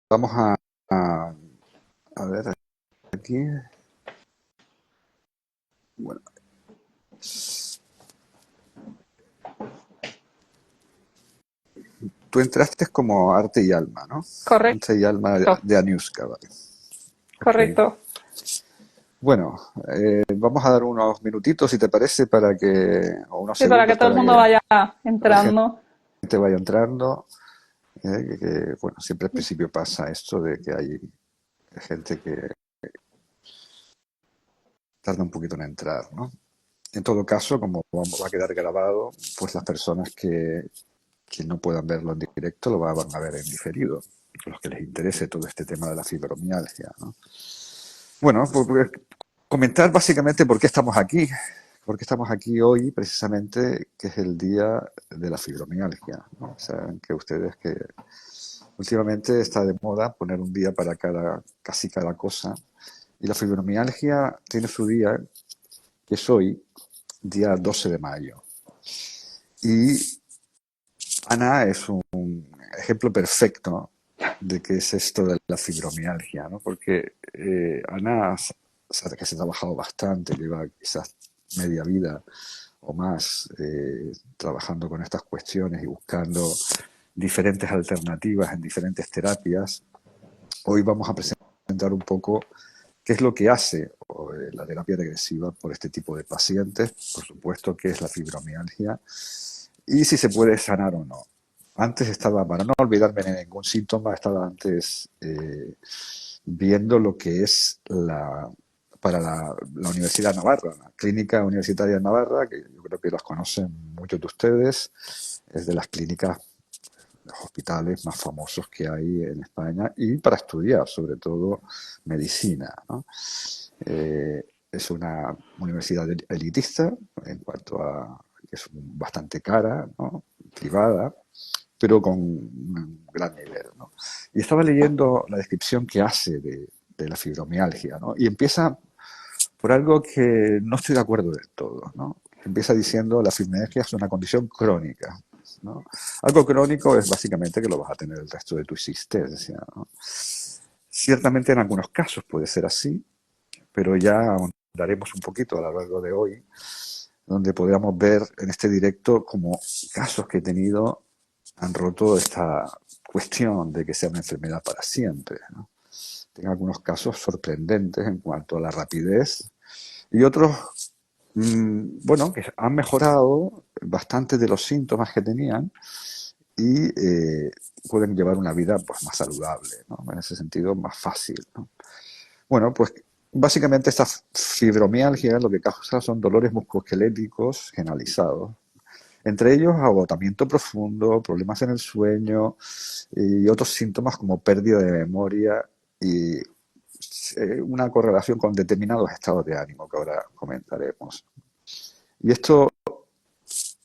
vamos a ver aquí. Bueno, tú entraste como Arte y Alma, ¿no? Correcto, Arte y Alma de Aniuska, ¿vale? Ok. correcto. Bueno, vamos a dar unos minutitos, si te parece, o unos Sí, para que segundos todo el para mundo que vaya la entrando. gente vaya entrando. Bueno, siempre al principio pasa esto de que hay gente que tarda un poquito en entrar, ¿no? En todo caso, como va a quedar grabado, pues las personas que no puedan verlo en directo lo van a ver en diferido, los que les interese todo este tema de la fibromialgia, ¿no? Bueno, pues comentar básicamente por qué estamos aquí. Por qué estamos aquí hoy, precisamente, que es el día de la fibromialgia, ¿no? Saben que ustedes que últimamente está de moda poner un día para casi cada cosa. Y la fibromialgia tiene su día, que es hoy, día 12 de mayo. Y Ana es un ejemplo perfecto de qué es esto de la fibromialgia, ¿no? Porque Ana sabe que se ha trabajado bastante, lleva quizás media vida o más trabajando con estas cuestiones y buscando diferentes alternativas en diferentes terapias. Hoy vamos a presentar un poco qué es lo que hace la terapia regresiva por este tipo de pacientes, por supuesto qué es la fibromialgia y si se puede sanar o no. Antes estaba, para no olvidarme de ningún síntoma, estaba antes viendo lo que es para la Universidad de Navarra, la Clínica Universitaria de Navarra, que yo creo que las conocen muchos de ustedes, es de las clínicas, los hospitales más famosos que hay en España y para estudiar, sobre todo, medicina, ¿no? Es una universidad elitista en cuanto a que es bastante cara, ¿no? Privada, pero con un gran nivel, ¿no? Y estaba leyendo la descripción que hace de la fibromialgia, ¿no? Y empieza por algo que no estoy de acuerdo del todo, ¿no? Empieza diciendo la fibromialgia es una condición crónica, ¿no? Algo crónico es básicamente que lo vas a tener el resto de tu existencia, ¿no? Ciertamente en algunos casos puede ser así, pero ya ahondaremos un poquito a lo largo de hoy, donde podamos ver en este directo como casos que he tenido han roto esta cuestión de que sea una enfermedad para siempre, ¿no? Tengo algunos casos sorprendentes en cuanto a la rapidez y otros, bueno, que han mejorado bastante de los síntomas que tenían y pueden llevar una vida pues, más saludable, ¿no? En ese sentido, más fácil, ¿no? Bueno, pues básicamente esta fibromialgia lo que causa son dolores musculoesqueléticos generalizados. Entre ellos agotamiento profundo, problemas en el sueño y otros síntomas como pérdida de memoria y una correlación con determinados estados de ánimo que ahora comentaremos. Y esto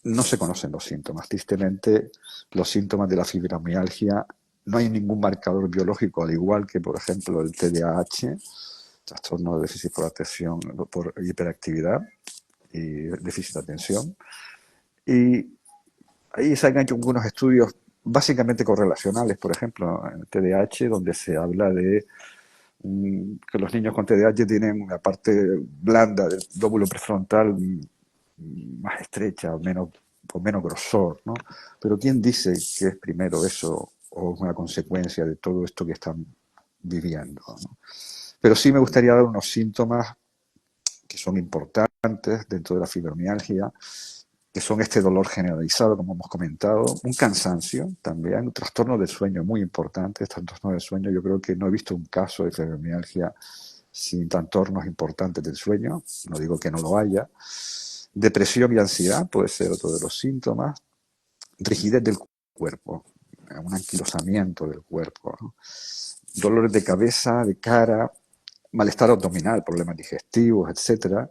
no se conocen los síntomas. Tristemente, los síntomas de la fibromialgia no hay ningún marcador biológico, al igual que, por ejemplo, el TDAH, trastorno de déficit por atención, por hiperactividad y déficit de atención. Y ahí se han hecho algunos estudios básicamente correlacionales, por ejemplo, en el TDAH, donde se habla de que los niños con TDAH tienen una parte blanda del lóbulo prefrontal más estrecha, con menos grosor, ¿no? Pero ¿quién dice que es primero eso o es una consecuencia de todo esto que están viviendo, ¿no? Pero sí me gustaría dar unos síntomas que son importantes dentro de la fibromialgia, que son este dolor generalizado, como hemos comentado, un cansancio también, un trastorno del sueño muy importante. Este trastorno del sueño, yo creo que no he visto un caso de fibromialgia sin trastornos importantes del sueño, no digo que no lo haya. Depresión y ansiedad puede ser otro de los síntomas. Rigidez del cuerpo, un anquilosamiento del cuerpo, ¿no? Dolores de cabeza, de cara, malestar abdominal, problemas digestivos, etcétera.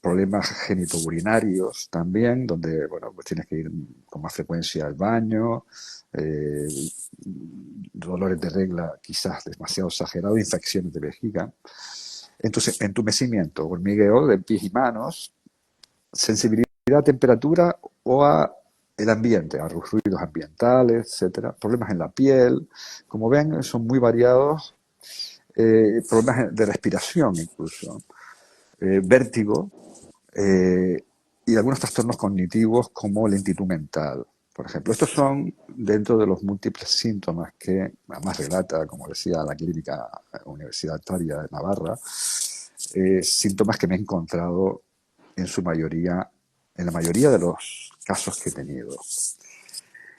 Problemas genitourinarios también, donde bueno, pues tienes que ir con más frecuencia al baño, eh, dolores de regla quizás demasiado exagerados, infecciones de vejiga, entumecimiento, hormigueo de pies y manos, sensibilidad a temperatura o a el ambiente, a los ruidos ambientales, etcétera, problemas en la piel, como ven, son muy variados, problemas de respiración incluso, vértigo, eh, y algunos trastornos cognitivos como lentitud mental. Por ejemplo, estos son dentro de los múltiples síntomas que además relata, como decía, la Clínica Universitaria de Navarra, síntomas que me he encontrado en su mayoría, en la mayoría de los casos que he tenido.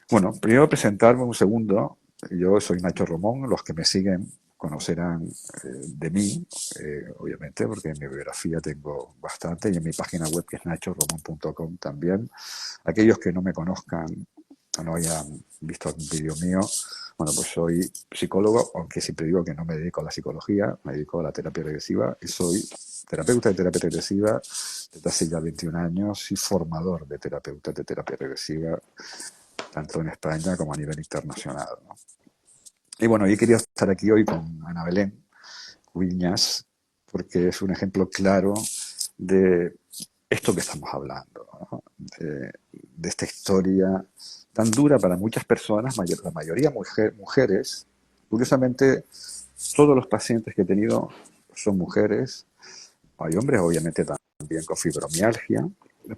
Bueno, primero presentarme un segundo. Yo soy Nacho Romón. Los que me siguen conocerán de mí, obviamente, porque en mi biografía tengo bastante y en mi página web que es nachoromón.com también. Aquellos que no me conozcan o no hayan visto algún vídeo mío, bueno, pues soy psicólogo, aunque siempre digo que no me dedico a la psicología, me dedico a la terapia regresiva y soy terapeuta de terapia regresiva desde hace ya 21 años y formador de terapeutas de terapia regresiva tanto en España como a nivel internacional, ¿no? Y bueno, yo quería estar aquí hoy con Ana Belén Viñas, porque es un ejemplo claro de esto que estamos hablando, ¿no? De esta historia tan dura para muchas personas, la mayoría mujeres. Curiosamente, todos los pacientes que he tenido son mujeres. Hay hombres, obviamente, también con fibromialgia,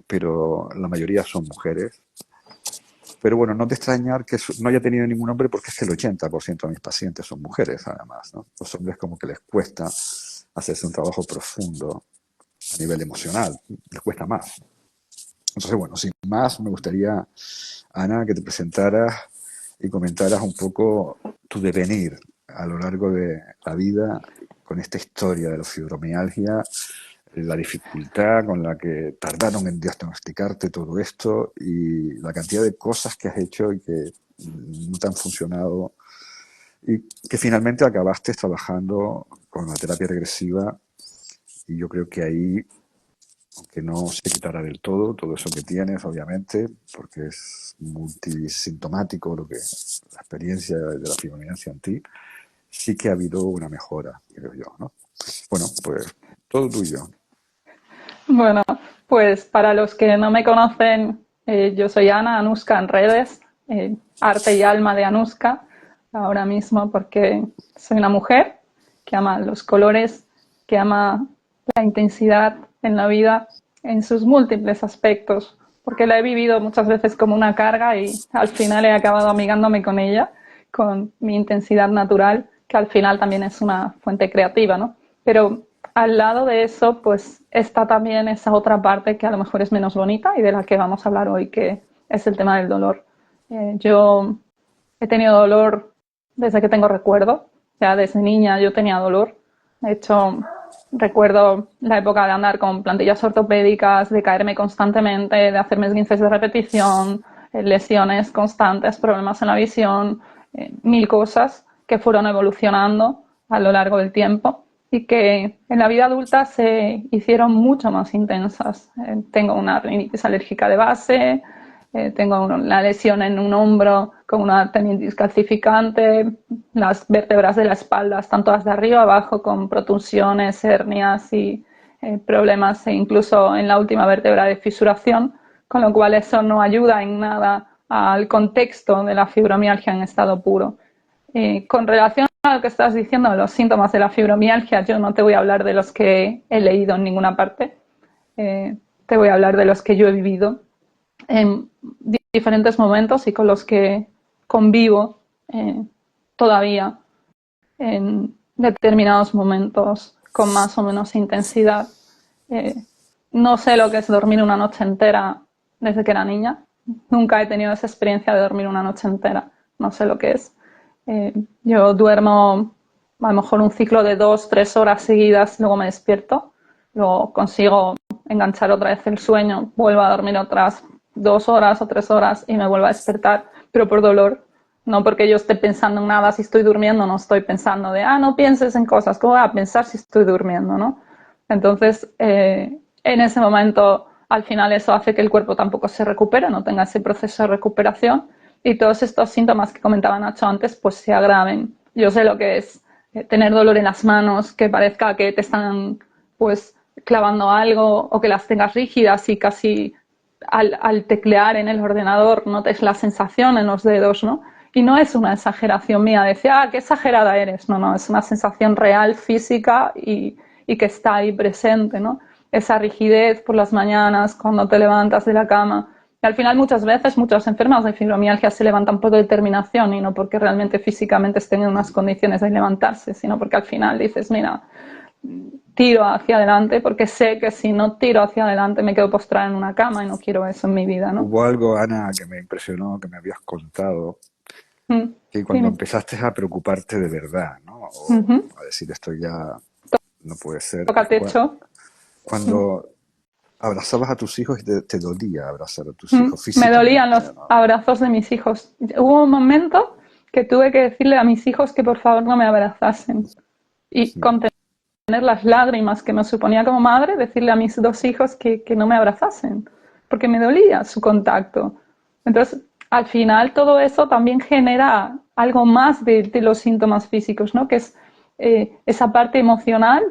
pero la mayoría son mujeres. Pero bueno, no te extrañar que no haya tenido ningún hombre porque es que el 80% de mis pacientes son mujeres, además, ¿no? Los hombres como que les cuesta hacerse un trabajo profundo a nivel emocional, les cuesta más. Entonces, bueno, sin más, me gustaría, Ana, que te presentaras y comentaras un poco tu devenir a lo largo de la vida con esta historia de la fibromialgia, la dificultad con la que tardaron en diagnosticarte todo esto y la cantidad de cosas que has hecho y que no te han funcionado y que finalmente acabaste trabajando con la terapia regresiva y yo creo que ahí, aunque no se quitará del todo eso que tienes, obviamente, porque es multisintomático lo que la experiencia de la fibromialgia en ti, sí que ha habido una mejora, creo yo, ¿no? Bueno, pues todo tuyo. Bueno, pues para los que no me conocen, yo soy Ana, Anuska en redes, arte y alma de Anuska, ahora mismo porque soy una mujer que ama los colores, que ama la intensidad en la vida en sus múltiples aspectos, porque la he vivido muchas veces como una carga y al final he acabado amigándome con ella, con mi intensidad natural, que al final también es una fuente creativa, ¿no? Pero al lado de eso, pues está también esa otra parte que a lo mejor es menos bonita y de la que vamos a hablar hoy, que es el tema del dolor. Yo he tenido dolor desde que tengo recuerdo, ya desde niña yo tenía dolor. De hecho, recuerdo la época de andar con plantillas ortopédicas, de caerme constantemente, de hacerme esguinces de repetición, lesiones constantes, problemas en la visión, mil cosas que fueron evolucionando a lo largo del tiempo y que en la vida adulta se hicieron mucho más intensas. Tengo una rinitis alérgica de base, tengo una lesión en un hombro con una tendinitis calcificante, las vértebras de la espalda están todas de arriba abajo con protusiones, hernias y problemas e incluso en la última vértebra de fisuración, con lo cual eso no ayuda en nada al contexto de la fibromialgia en estado puro. Con relación a lo que estás diciendo, los síntomas de la fibromialgia, yo no te voy a hablar de los que he leído en ninguna parte, te voy a hablar de los que yo he vivido en diferentes momentos y con los que convivo todavía en determinados momentos con más o menos intensidad. Eh, no sé lo que es dormir una noche entera desde que era niña. Nunca he tenido esa experiencia de dormir una noche entera. No sé lo que es. Yo duermo a lo mejor un ciclo de 2, 3 horas seguidas, luego me despierto, luego consigo enganchar otra vez el sueño, vuelvo a dormir otras 2 horas o 3 horas y me vuelvo a despertar, pero por dolor, no porque yo esté pensando en nada. Si estoy durmiendo no estoy pensando de, no pienses en cosas, ¿cómo voy a pensar si estoy durmiendo, no? Entonces, en ese momento, al final eso hace que el cuerpo tampoco se recupere, no tenga ese proceso de recuperación y todos estos síntomas que comentaba Nacho antes, pues se agraven. Yo sé lo que es tener dolor en las manos, que parezca que te están pues clavando algo o que las tengas rígidas y casi al teclear en el ordenador notes la sensación en los dedos, ¿no? Y no es una exageración mía, decir, qué exagerada eres. No, no, es una sensación real, física y que está ahí presente, ¿no? Esa rigidez por las mañanas, cuando te levantas de la cama. Y al final muchas veces muchas enfermas de fibromialgia se levantan por determinación y no porque realmente físicamente estén en unas condiciones de levantarse, sino porque al final dices, mira, tiro hacia adelante porque sé que si no tiro hacia adelante me quedo postrada en una cama y no quiero eso en mi vida, ¿no? Hubo algo, Ana, que me impresionó, que me habías contado, Mm, que cuando dime. empezaste a preocuparte de verdad, ¿no? O Ujú. a decir esto ya no puede ser, Toca techo. Mm. cuando abrazabas a tus hijos y te dolía abrazar a tus hijos Me dolían físicamente, los ¿no? abrazos de mis hijos. Hubo un momento que tuve que decirle a mis hijos que por favor no me abrazasen y Mm. contener las lágrimas que me suponía como madre, decirle a mis dos hijos que no me abrazasen, porque me dolía su contacto. Entonces, al final todo eso también genera algo más de los síntomas físicos, ¿no? Que es esa parte emocional,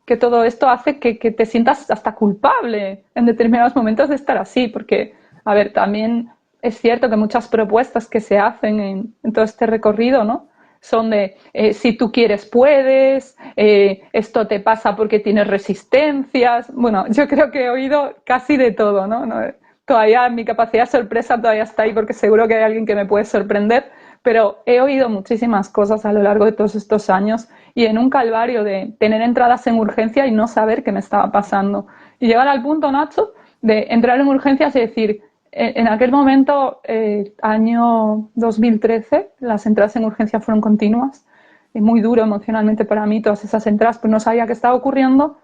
que todo esto hace que te sientas hasta culpable en determinados momentos de estar así, porque, a ver, también es cierto que muchas propuestas que se hacen en todo este recorrido, ¿no? Son de si tú quieres puedes, esto te pasa porque tienes resistencias. Bueno, yo creo que he oído casi de todo, ¿no? No, todavía mi capacidad de sorpresa todavía está ahí porque seguro que hay alguien que me puede sorprender, pero he oído muchísimas cosas a lo largo de todos estos años y en un calvario de tener entradas en urgencia y no saber qué me estaba pasando. Y llegar al punto, Nacho, de entrar en urgencias y decir, en aquel momento, año 2013, las entradas en urgencia fueron continuas. Muy duro emocionalmente para mí todas esas entradas, pues no sabía qué estaba ocurriendo.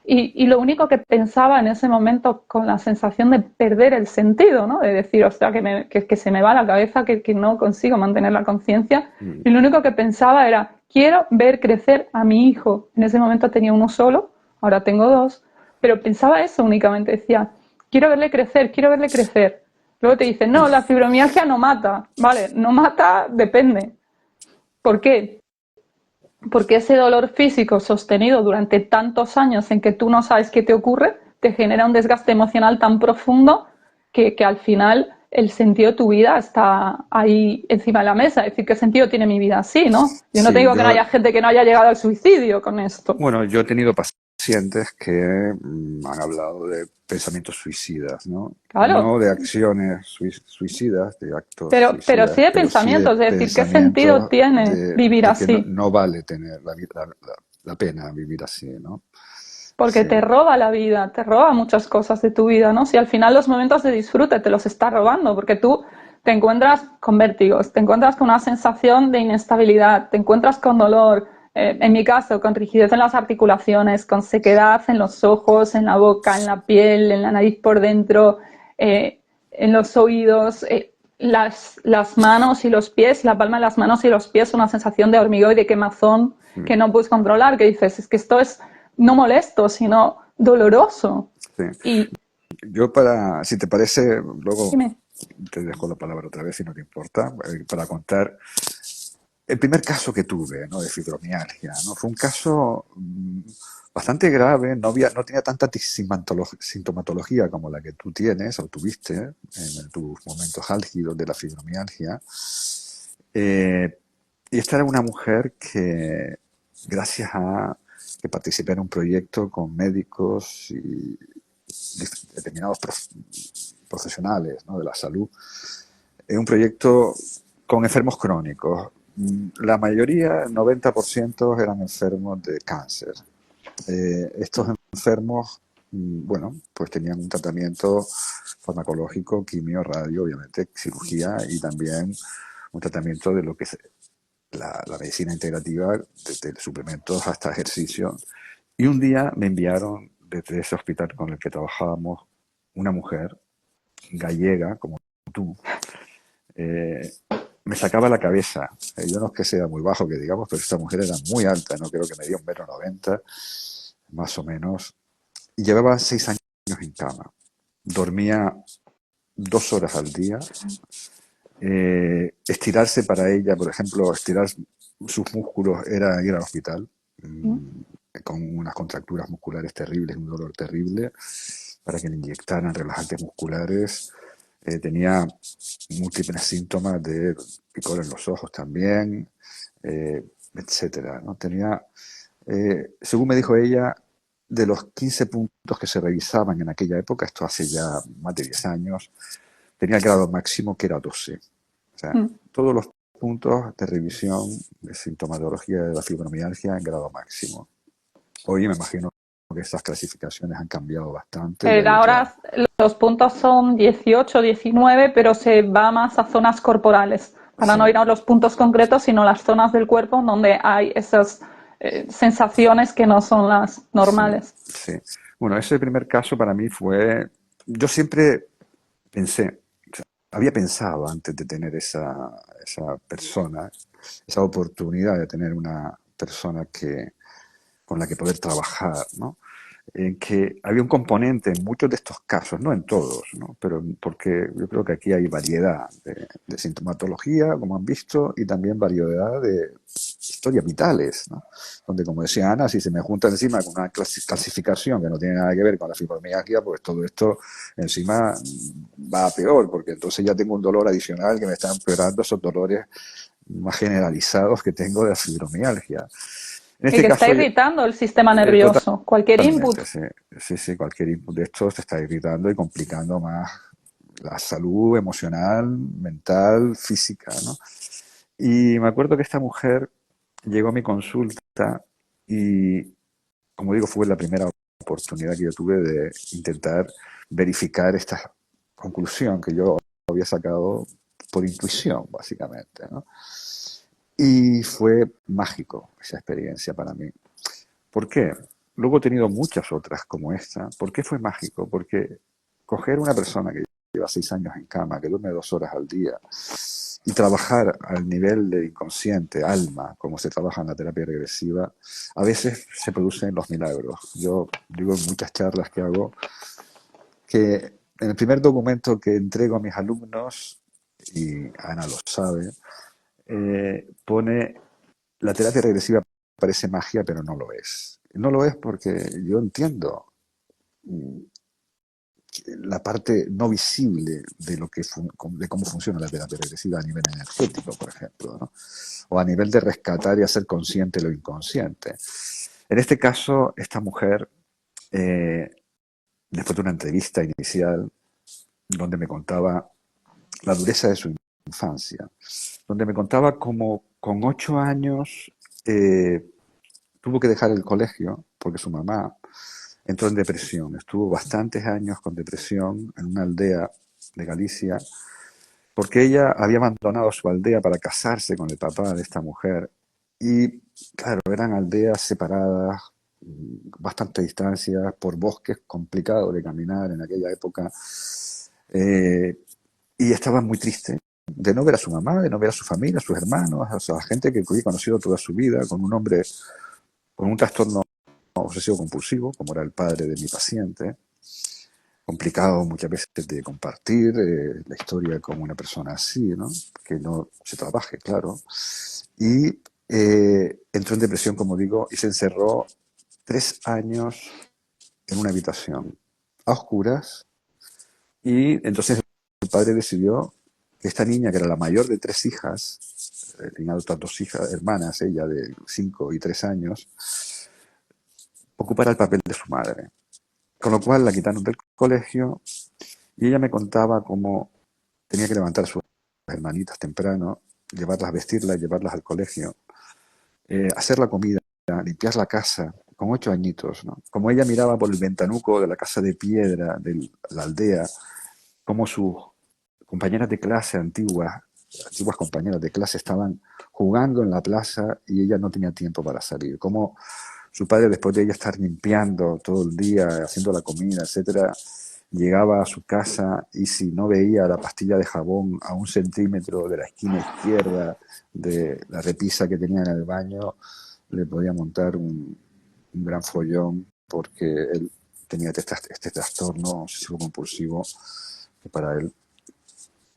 Y lo único que pensaba en ese momento con la sensación de perder el sentido, ¿no? De decir, ostras, que se me va la cabeza, que no consigo mantener la conciencia. Mm. Y lo único que pensaba era, quiero ver crecer a mi hijo. En ese momento tenía uno solo, ahora tengo dos, pero pensaba eso únicamente, decía, quiero verle crecer, quiero verle crecer. Luego te dicen, no, la fibromialgia no mata. Vale, no mata, depende. ¿Por qué? Porque ese dolor físico sostenido durante tantos años en que tú no sabes qué te ocurre, te genera un desgaste emocional tan profundo que al final el sentido de tu vida está ahí encima de la mesa. Es decir, ¿qué sentido tiene mi vida así, no? Yo no te Sí, digo que no haya gente que no haya llegado al suicidio con esto. bueno, yo he tenido pacientes que han hablado de pensamientos suicidas, ¿no? Claro, No de acciones suicidas, de actos pero suicidas, sí de pero sí de pensamientos, es decir, ¿qué sentido pensamientos tiene vivir de que así? no vale tener la pena vivir así, ¿no? Porque Sí, te roba la vida, te roba muchas cosas de tu vida, ¿no? Si al final los momentos de disfrute te los está robando, porque tú te encuentras con vértigos, te encuentras con una sensación de inestabilidad, te encuentras con dolor, en mi caso, con rigidez en las articulaciones, con sequedad en los ojos, en la boca, en la piel, en la nariz por dentro, en los oídos, las manos y los pies, la palma de las manos y los pies, una sensación de hormigón y de quemazón mm, que no puedes controlar, que dices, es que esto es no molesto, sino doloroso. sí. Y Yo si te parece, luego dime, te dejo la palabra otra vez si no te importa, para contar el primer caso que tuve, ¿no? De fibromialgia, ¿no? Fue un caso bastante grave, no tenía tanta sintomatología como la que tú tienes o tuviste en tus momentos álgidos de la fibromialgia. Eh, y esta era una mujer que, gracias a que participé en un proyecto con médicos y determinados profesionales, ¿no? De la salud, en un proyecto con enfermos crónicos. La mayoría, el 90%, eran enfermos de cáncer. Estos enfermos, bueno, pues tenían un tratamiento farmacológico, quimio, radio, obviamente, cirugía y también un tratamiento de lo que es la medicina integrativa, desde suplementos hasta ejercicio. Y un día me enviaron desde ese hospital con el que trabajábamos una mujer gallega, como tú, eh, me sacaba la cabeza. Yo no es que sea muy bajo, que digamos, pero esta mujer era muy alta, no creo que medía 1,90 m, más o menos. Y llevaba 6 años en cama. Dormía 2 horas al día. Estirarse para ella, por ejemplo, estirar sus músculos era ir al hospital, con unas contracturas musculares terribles, un dolor terrible. para que le inyectaran relajantes musculares. Tenía múltiples síntomas de picor en los ojos también, etcétera, ¿no? Tenía, según me dijo ella, de los 15 puntos que se revisaban en aquella época, esto hace ya más de 10 años, tenía el grado máximo que era 12. O sea, Mm. todos los puntos de revisión de sintomatología de la fibromialgia en grado máximo. Hoy me imagino que estas clasificaciones han cambiado bastante y hay otra. Ahora los puntos son 18, 19, pero se va más a zonas corporales, para Sí, no ir a los puntos concretos, sino las zonas del cuerpo donde hay esas sensaciones que no son las sí, normales. sí. Bueno, ese primer caso para mí fue. Yo siempre pensé, o sea, había pensado antes de tener esa persona, esa oportunidad de tener una persona con la que poder trabajar, ¿no? En que había un componente en muchos de estos casos, no en todos, ¿no? Pero porque yo creo que aquí hay variedad de sintomatología, como han visto, y también variedad de historias vitales, ¿no? Donde, como decía Ana, si se me junta encima con una clasificación que no tiene nada que ver con la fibromialgia, pues todo esto encima va a peor, porque entonces ya tengo un dolor adicional que me está empeorando esos dolores más generalizados que tengo de la fibromialgia. En Y este que está caso, irritando el sistema nervioso. Cualquier input. totalmente, sí, sí, sí, cualquier input de estos te está irritando y complicando más la salud emocional, mental, física, ¿no? Y me acuerdo que esta mujer llegó a mi consulta y, como digo, fue la primera oportunidad que yo tuve de intentar verificar esta conclusión que yo había sacado por intuición, básicamente, ¿no? Y fue mágico esa experiencia para mí. ¿Por qué? Luego he tenido muchas otras como esta. ¿Por qué fue mágico? Porque coger una persona que lleva 6 años en cama, que duerme 2 horas al día, y trabajar al nivel del inconsciente, alma, como se trabaja en la terapia regresiva, a veces se producen los milagros. Yo digo en muchas charlas que hago que en el primer documento que entrego a mis alumnos, y Ana lo sabe, pone la terapia regresiva parece magia, pero no lo es. No lo es porque yo entiendo mm, la parte no visible de lo que de cómo funciona la terapia regresiva a nivel energético, por ejemplo, ¿no? O a nivel de rescatar y hacer consciente lo inconsciente. En este caso, esta mujer, eh, después de una entrevista inicial donde me contaba la dureza de su infancia, donde me contaba cómo con 8 años tuvo que dejar el colegio porque su mamá entró en depresión. Estuvo bastantes años con depresión en una aldea de Galicia porque ella había abandonado su aldea para casarse con el papá de esta mujer. Y claro, eran aldeas separadas, bastante distancias, por bosques complicados de caminar en aquella época. Eh, y estaba muy triste de no ver a su mamá, de no ver a su familia, a sus hermanos, a la gente que había conocido toda su vida, con un hombre con un trastorno obsesivo compulsivo, como era el padre de mi paciente, complicado muchas veces de compartir la historia con una persona así, ¿no? Que no se trabaje, claro. Y entró en depresión, como digo, y se encerró 3 años en una habitación a oscuras. Y entonces el padre decidió que esta niña, que era la mayor de 3 hijas, tenía otras 2 hijas, hermanas, ella de 5 y 3 años, ocupara el papel de su madre. Con lo cual la quitaron del colegio y ella me contaba cómo tenía que levantar a sus hermanitas temprano, llevarlas a vestirlas, llevarlas al colegio, hacer la comida, limpiar la casa, con 8 añitos, ¿no? Como ella miraba por el ventanuco de la casa de piedra de la aldea, como sus compañeras de clase antiguas compañeras de clase estaban jugando en la plaza y ella no tenía tiempo para salir. Como su padre, después de ella estar limpiando todo el día, haciendo la comida, etcétera, llegaba a su casa y si no veía la pastilla de jabón a 1 centímetro de la esquina izquierda de la repisa que tenía en el baño, le podía montar un gran follón porque él tenía este trastorno obsesivo compulsivo que para él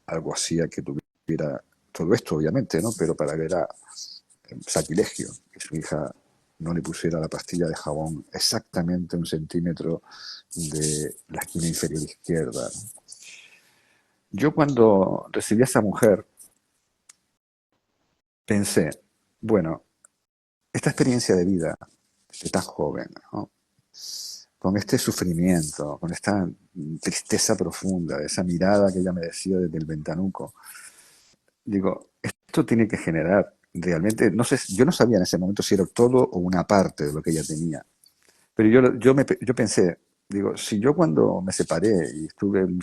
algo hacía que tuviera todo esto, obviamente, ¿no? Pero para él era sacrilegio que su hija no le pusiera la pastilla de jabón exactamente 1 centímetro de la esquina inferior izquierda, ¿no? Yo cuando recibí a esa mujer pensé, bueno, esta experiencia de vida de tan joven, ¿no? Con este sufrimiento, con esta tristeza profunda, esa mirada que ella me decía desde el ventanuco, digo, esto tiene que generar realmente, no sé, yo no sabía en ese momento si era todo o una parte de lo que ella tenía, pero yo pensé, digo, si yo cuando me separé y estuve en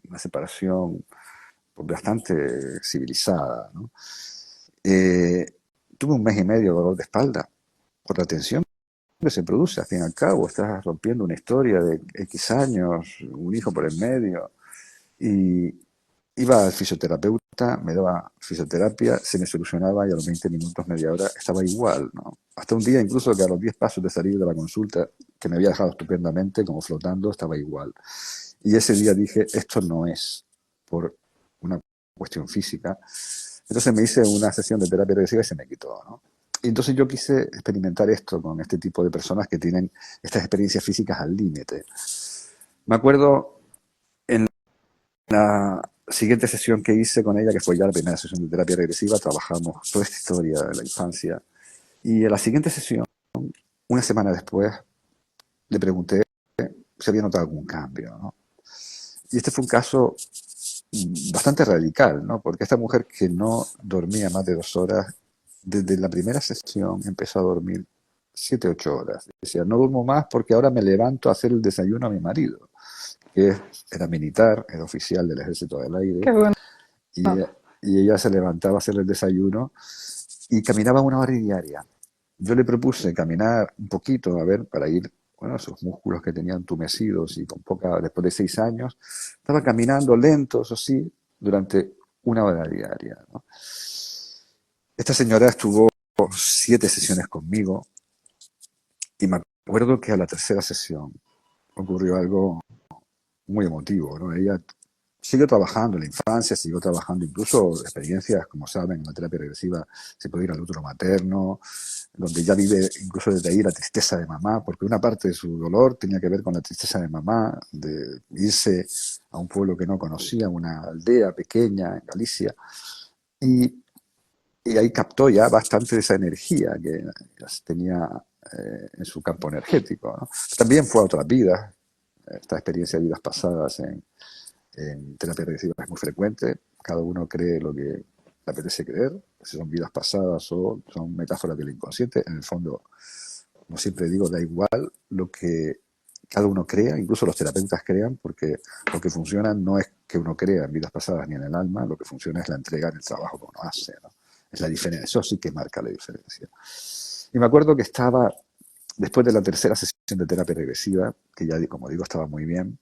una separación pues, bastante civilizada, ¿no? Eh, tuve 1 mes y medio de dolor de espalda por la tensión que se produce, al fin y al cabo, estás rompiendo una historia de X años, un hijo por el medio, y iba al fisioterapeuta, me daba fisioterapia, se me solucionaba y a los 20 minutos, media hora, estaba igual, ¿no? Hasta un día incluso que a los 10 pasos de salir de la consulta, que me había dejado estupendamente, como flotando, estaba igual. Y ese día dije, esto no es por una cuestión física. Entonces me hice una sesión de terapia regresiva y se me quitó, ¿no? Y entonces yo quise experimentar esto con este tipo de personas que tienen estas experiencias físicas al límite. Me acuerdo en la siguiente sesión que hice con ella, que fue ya la primera sesión de terapia regresiva, trabajamos toda esta historia de la infancia. Y en la siguiente sesión, 1 semana después, le pregunté si había notado algún cambio, ¿no? Y este fue un caso bastante radical, ¿no? Porque esta mujer que no dormía más de 2 horas, desde la primera sesión empezó a dormir 7, 8 horas. Decía, no duermo más porque ahora me levanto a hacer el desayuno a mi marido, que era militar, era oficial del Ejército del Aire, Qué bueno. y, y ella se levantaba a hacer el desayuno y caminaba 1 hora diaria. Yo le propuse caminar un poquito, a ver, para ir, bueno, sus músculos que tenían entumecidos y con poca, después de 6 años, estaba caminando lento, eso sí, durante 1 hora diaria, ¿no? Esta señora estuvo 7 sesiones conmigo y me acuerdo que a la tercera sesión ocurrió algo muy emotivo, ¿no? Ella siguió trabajando en la infancia, siguió trabajando incluso experiencias, como saben, en la terapia regresiva se puede ir al útero materno, donde ya vive incluso desde ahí la tristeza de mamá, porque una parte de su dolor tenía que ver con la tristeza de mamá, de irse a un pueblo que no conocía, una aldea pequeña en Galicia, y, y ahí captó ya bastante de esa energía que tenía en su campo energético, ¿no? También fue a otras vidas, esta experiencia de vidas pasadas en terapia regresiva es muy frecuente, cada uno cree lo que le apetece creer, si son vidas pasadas o son metáforas del inconsciente, en el fondo, como siempre digo, da igual lo que cada uno crea, incluso los terapeutas crean, porque lo que funciona no es que uno crea en vidas pasadas ni en el alma, lo que funciona es la entrega en el trabajo que uno hace, ¿no? Es la diferencia, eso sí que marca la diferencia. Y me acuerdo que estaba, después de la tercera sesión de terapia regresiva, que ya, como digo, estaba muy bien,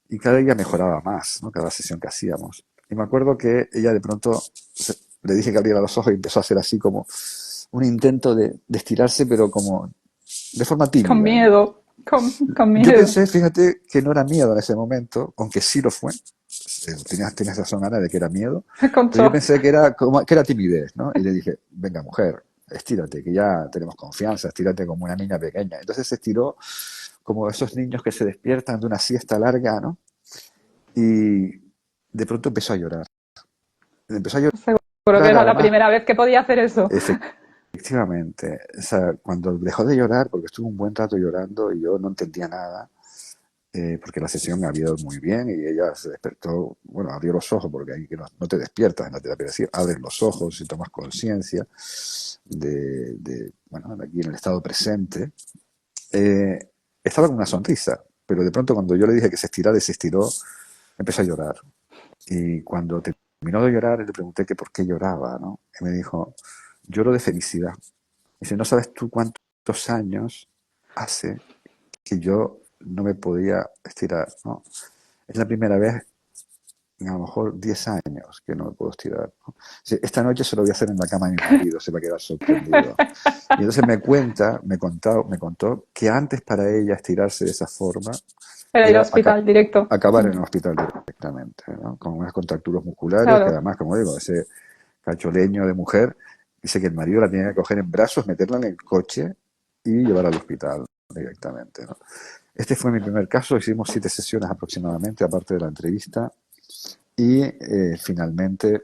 y cada día mejoraba más, ¿no? Cada sesión que hacíamos. Y me acuerdo que ella de pronto le dije que abriera los ojos y empezó a hacer así como un intento de estirarse, pero como de forma Con tímida. miedo, con Yo miedo. pensé, fíjate, que no era miedo en ese momento, aunque sí lo fue. Tienes razón, Ana, de que era miedo. Me Pero yo contó. pensé que era, como, que era timidez, ¿no? Y le dije, venga, mujer, estírate, que ya tenemos confianza, estírate como una niña pequeña. Entonces se estiró como esos niños que se despiertan de una siesta larga, ¿no? Y de pronto empezó a llorar. Empezó a Seguro que llorar era la además, primera vez que podía hacer eso. efectivamente. O sea, cuando dejó de llorar, porque estuvo un buen rato llorando y yo no entendía nada, porque la sesión me había ido muy bien y ella se despertó, bueno, abrió los ojos, porque ahí que no te despiertas en la terapia, es decir, abres los ojos y tomas conciencia bueno, de aquí en el estado presente. Eh, estaba con una sonrisa, pero de pronto cuando yo le dije que se estirara y se estiró, empezó a llorar. Y cuando terminó de llorar, le pregunté que por qué lloraba, ¿no? Y me dijo, lloro de felicidad. Dice, no sabes tú cuántos años hace que yo no me podía estirar, ¿no? Es la primera vez en a lo mejor 10 años que no me puedo estirar, ¿no? Dice, esta noche se lo voy a hacer en la cama de mi marido, se va a quedar sorprendido. Y entonces me contó que antes para ella estirarse de esa forma Era ir al era hospital directo. acabar en el hospital directamente, ¿no? Con unas contracturas musculares que Claro. además, como digo, ese cacholeño de mujer Dice que el marido la tenía que coger en brazos, meterla en el coche y llevar al hospital directamente, ¿no? Este fue mi primer caso, hicimos 7 sesiones aproximadamente, aparte de la entrevista, y finalmente,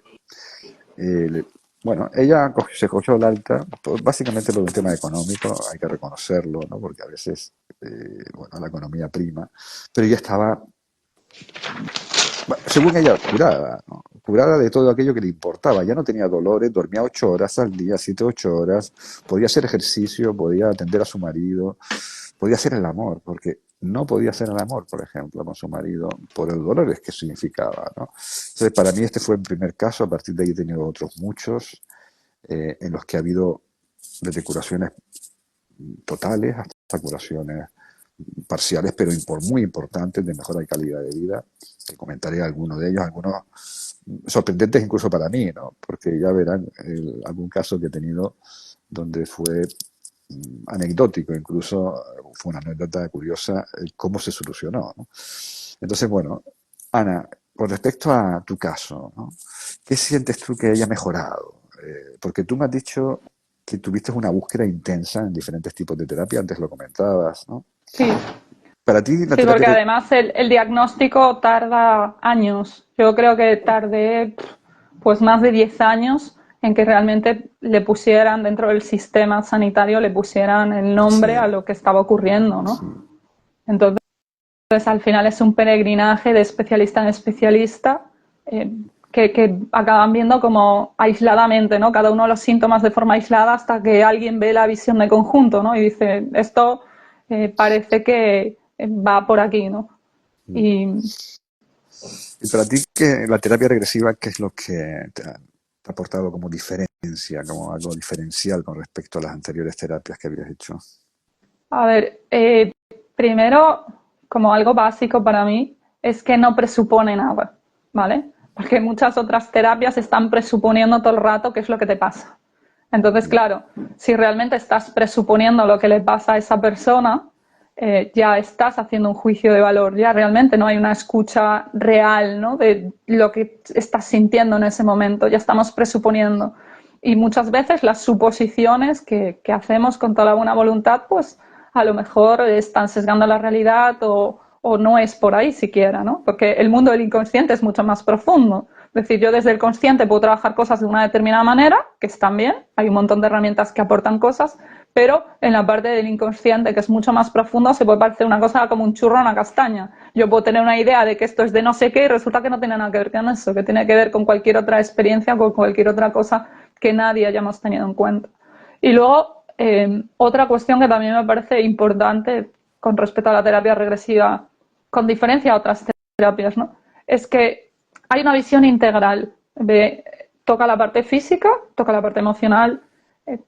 bueno, ella se cogió el alta, básicamente por un tema económico, hay que reconocerlo, ¿no? Porque a veces, bueno, la economía prima, pero ella estaba, según ella, curada, ¿no? Curada de todo aquello que le importaba. Ya no tenía dolores, dormía 8 horas al día, 7, 8 horas, podía hacer ejercicio, podía atender a su marido, podía hacer el amor, porque no podía hacer el amor, por ejemplo, con su marido, por el dolor que significaba, ¿no? Entonces, para mí este fue el primer caso, a partir de ahí he tenido otros muchos, en los que ha habido desde curaciones totales hasta curaciones parciales, pero muy importantes, de mejora de calidad de vida, que comentaré algunos de ellos, algunos sorprendentes incluso para mí, ¿no? Porque ya verán algún caso que he tenido donde fue anecdótico, incluso fue una anécdota curiosa cómo se solucionó, ¿no? Entonces, bueno, Ana, con respecto a tu caso, ¿no? ¿Qué sientes tú que haya mejorado? Porque tú me has dicho que tuviste una búsqueda intensa en diferentes tipos de terapia, antes lo comentabas, ¿no? Sí, Para ti la sí, terapia... porque además el diagnóstico tarda años. Yo creo que tardé pues más de 10 años en que realmente le pusieran dentro del sistema sanitario, le pusieran el Sí, nombre a lo que estaba ocurriendo, ¿no? sí. Entonces, al final es un peregrinaje de especialista en especialista eh, que acaban viendo como aisladamente, ¿no? Cada uno de los síntomas de forma aislada hasta que alguien ve la visión de conjunto, ¿no? Y dice, esto parece que va por aquí, ¿no? Mm. Y Y para ti, la terapia regresiva, ¿qué es lo que te ha aportado como diferencia, como algo diferencial con respecto a las anteriores terapias que habías hecho? a ver, primero, como algo básico para mí, es que no presupone nada, ¿vale? Porque muchas otras terapias están presuponiendo todo el rato qué es lo que te pasa. Entonces, Mm. claro, si realmente estás presuponiendo lo que le pasa a esa persona, ya estás haciendo un juicio de valor, ya realmente no hay una escucha real, ¿no? De lo que estás sintiendo en ese momento, ya estamos presuponiendo. Y muchas veces las suposiciones que hacemos con toda la buena voluntad, pues a lo mejor están sesgando la realidad o no es por ahí siquiera, ¿no? Porque el mundo del inconsciente es mucho más profundo. Es decir, yo desde el consciente puedo trabajar cosas de una determinada manera, que están bien, hay un montón de herramientas que aportan cosas, pero en la parte del inconsciente, que es mucho más profundo, se puede parecer una cosa como un churro a una castaña. Yo puedo tener una idea de que esto es de no sé qué y resulta que no tiene nada que ver con eso, que tiene que ver con cualquier otra experiencia o con cualquier otra cosa que nadie hayamos tenido en cuenta. Y luego, otra cuestión que también me parece importante con respecto a la terapia regresiva, con diferencia a otras terapias, ¿no? Es que hay una visión integral. Toca la parte física, toca la parte emocional,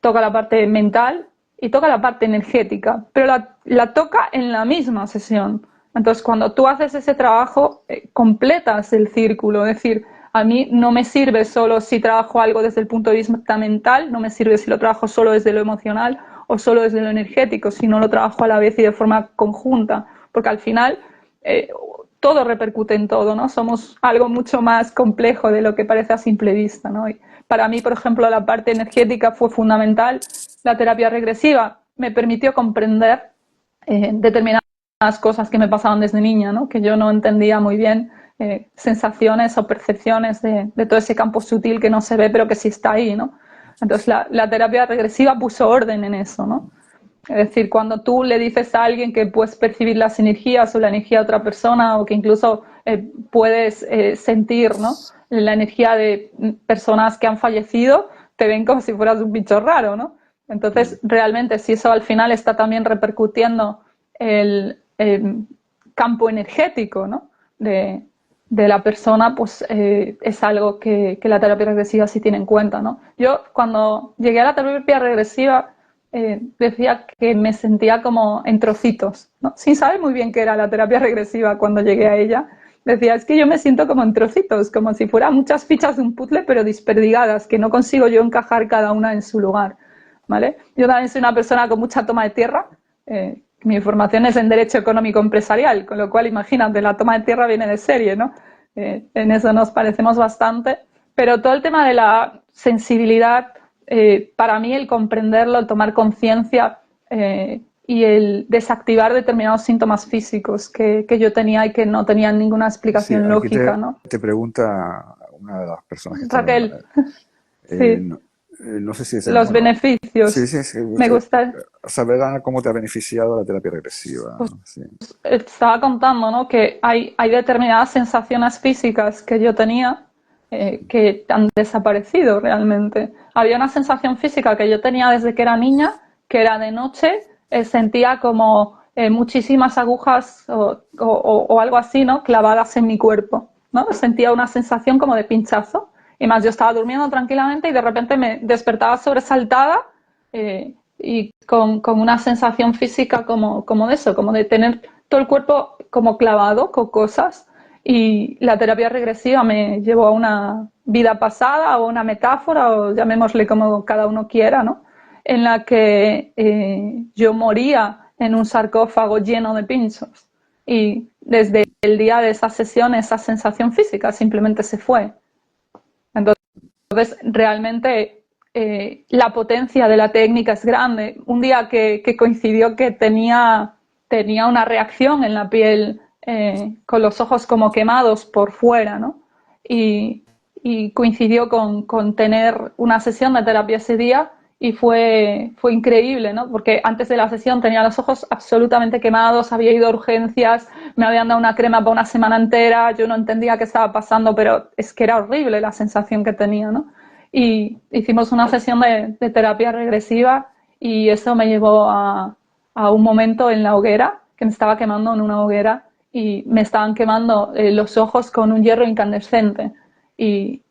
toca la parte mental y toca la parte energética, pero la toca en la misma sesión. Entonces, cuando tú haces ese trabajo, completas el círculo. Es decir, a mí no me sirve solo si trabajo algo desde el punto de vista mental, no me sirve si lo trabajo solo desde lo emocional o solo desde lo energético, si no lo trabajo a la vez y de forma conjunta, porque al final eh, todo repercute en todo, ¿no? Somos algo mucho más complejo de lo que parece a simple vista, ¿no? Y para mí, por ejemplo, la parte energética fue fundamental. La terapia regresiva me permitió comprender determinadas cosas que me pasaban desde niña, ¿no? Que yo no entendía muy bien, sensaciones o percepciones de todo ese campo sutil que no se ve pero que sí está ahí, ¿no? Entonces la terapia regresiva puso orden en eso, ¿no? Es decir, cuando tú le dices a alguien que puedes percibir las energías o la energía de otra persona o que incluso puedes sentir, ¿no? La energía de personas que han fallecido, te ven como si fueras un bicho raro, ¿no? Mm. Entonces, realmente, si eso al final está también repercutiendo el campo energético, ¿no? de la persona, pues es algo que la terapia regresiva sí tiene en cuenta, ¿no? Yo cuando llegué a la terapia regresiva decía que me sentía como en trocitos, ¿no? Sin saber muy bien qué era la terapia regresiva cuando llegué a ella. Decía, es que yo me siento como en trocitos, como si fueran muchas fichas de un puzzle, pero desperdigadas, que no consigo yo encajar cada una en su lugar, ¿vale? Yo también soy una persona con mucha toma de tierra. Mi formación es en Derecho Económico Empresarial, con lo cual, imagínate, la toma de tierra viene de serie, ¿no? En eso nos parecemos bastante. Pero todo el tema de la sensibilidad para mí el comprenderlo, el tomar conciencia y el desactivar determinados síntomas físicos que yo tenía y que no tenían ninguna Sí, explicación aquí lógica, ¿no? te pregunta una de las personas que están Raquel, sí, no, no sé si es el, los bueno, sí, beneficios. sí, sí, Me gusta, saber Ana, cómo te ha beneficiado la terapia regresiva, pues ¿no? Sí. estaba contando, ¿no? Que hay determinadas sensaciones físicas que yo tenía que han desaparecido realmente. Había una sensación física que yo tenía desde que era niña, que era de noche, sentía como muchísimas agujas o algo así, ¿no? Clavadas en mi cuerpo, ¿no? Sentía una sensación como de pinchazo. Y más, yo estaba durmiendo tranquilamente y de repente me despertaba sobresaltada y con una sensación física como de eso, como de tener todo el cuerpo como clavado con cosas. Y la terapia regresiva me llevó a una vida pasada o una metáfora, o llamémosle como cada uno quiera, ¿no? En la que yo moría en un sarcófago lleno de pinchos. Y desde el día de esa sesión, esa sensación física simplemente se fue. Entonces, realmente la potencia de la técnica es grande. Un día que coincidió que tenía una reacción en la piel con los ojos como quemados por fuera, ¿no? Y, y coincidió con tener una sesión de terapia ese día y fue increíble, ¿no? Porque antes de la sesión tenía los ojos absolutamente quemados, había ido a urgencias, me habían dado una crema para una semana entera, yo no entendía qué estaba pasando, pero es que era horrible la sensación que tenía, ¿no? Y hicimos una sesión de terapia regresiva y eso me llevó a un momento en la hoguera, que me estaba quemando en una hoguera y me estaban quemando los ojos con un hierro incandescente. Y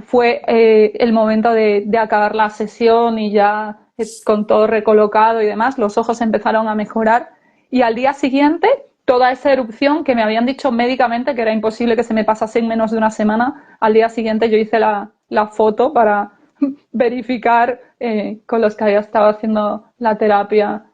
fue el momento de acabar la sesión y ya con todo recolocado y demás, los ojos empezaron a mejorar y al día siguiente toda esa erupción que me habían dicho médicamente que era imposible que se me pasase en menos de una semana, al día siguiente yo hice la foto para verificar con los que había estado haciendo la terapia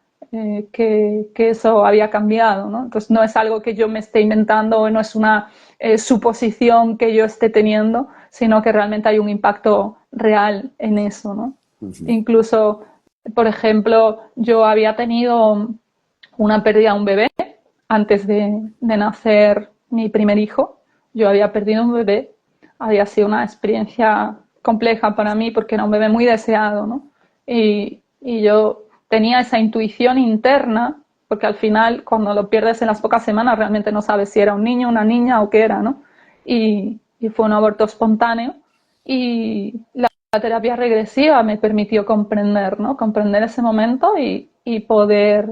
que eso había cambiado, ¿no? Entonces no es algo que yo me esté inventando, no es una suposición que yo esté teniendo, sino que realmente hay un impacto real en eso, ¿no? Ujú. Incluso, por ejemplo, yo había tenido una pérdida de un bebé antes de nacer mi primer hijo. Yo había perdido un bebé, había sido una experiencia compleja para mí porque era un bebé muy deseado, ¿no? Y yo tenía esa intuición interna, porque al final cuando lo pierdes en las pocas semanas realmente no sabes si era un niño, una niña o qué era, ¿no? Y fue un aborto espontáneo y la terapia regresiva me permitió comprender, ¿no? Comprender ese momento y poder